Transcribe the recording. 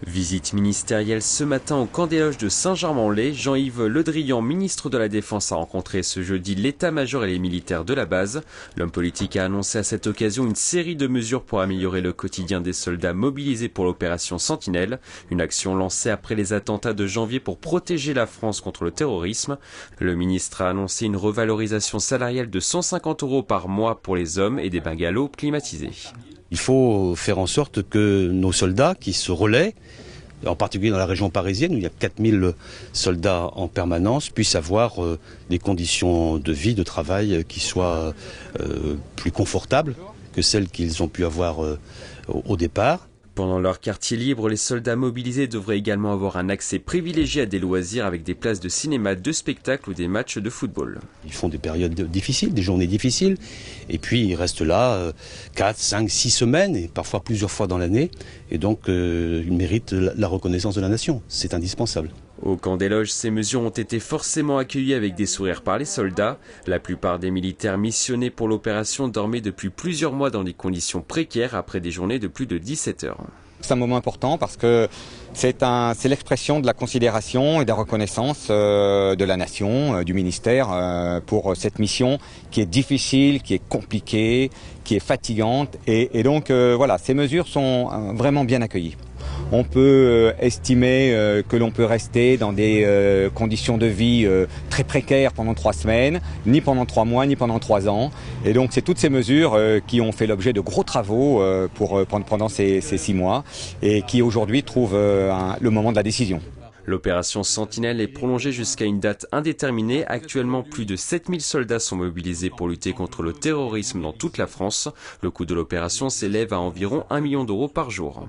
Visite ministérielle ce matin au camp des loges de Saint-Germain-en-Laye. Jean-Yves Le Drian, ministre de la Défense, a rencontré ce jeudi l'état-major et les militaires de la base. L'homme politique a annoncé à cette occasion une série de mesures pour améliorer le quotidien des soldats mobilisés pour l'opération Sentinelle. Une action lancée après les attentats de janvier pour protéger la France contre le terrorisme. Le ministre a annoncé une revalorisation salariale de 150 € par mois pour les hommes et des bungalows climatisés. Il faut faire en sorte que nos soldats qui se relaient, en particulier dans la région parisienne où il y a 4000 soldats en permanence, puissent avoir des conditions de vie, de travail qui soient plus confortables que celles qu'ils ont pu avoir au départ. Pendant leur quartier libre, les soldats mobilisés devraient également avoir un accès privilégié à des loisirs avec des places de cinéma, de spectacle ou des matchs de football. Ils font des périodes difficiles, des journées difficiles, et puis ils restent là 4, 5, 6 semaines, et parfois plusieurs fois dans l'année, et donc ils méritent la reconnaissance de la nation. C'est indispensable. Au camp des loges, ces mesures ont été forcément accueillies avec des sourires par les soldats. La plupart des militaires missionnés pour l'opération dormaient depuis plusieurs mois dans des conditions précaires après des journées de plus de 17 heures. C'est un moment important parce que c'est l'expression de la considération et de la reconnaissance de la nation, du ministère, pour cette mission qui est difficile, qui est compliquée, qui est fatigante. Et donc voilà, ces mesures sont vraiment bien accueillies. On peut estimer que l'on peut rester dans des conditions de vie très précaires pendant 3 semaines, ni pendant 3 mois, ni pendant 3 ans. Et donc c'est toutes ces mesures qui ont fait l'objet de gros travaux pendant ces 6 mois et qui aujourd'hui trouvent le moment de la décision. L'opération Sentinelle est prolongée jusqu'à une date indéterminée. Actuellement, plus de 7000 soldats sont mobilisés pour lutter contre le terrorisme dans toute la France. Le coût de l'opération s'élève à environ 1 million € par jour.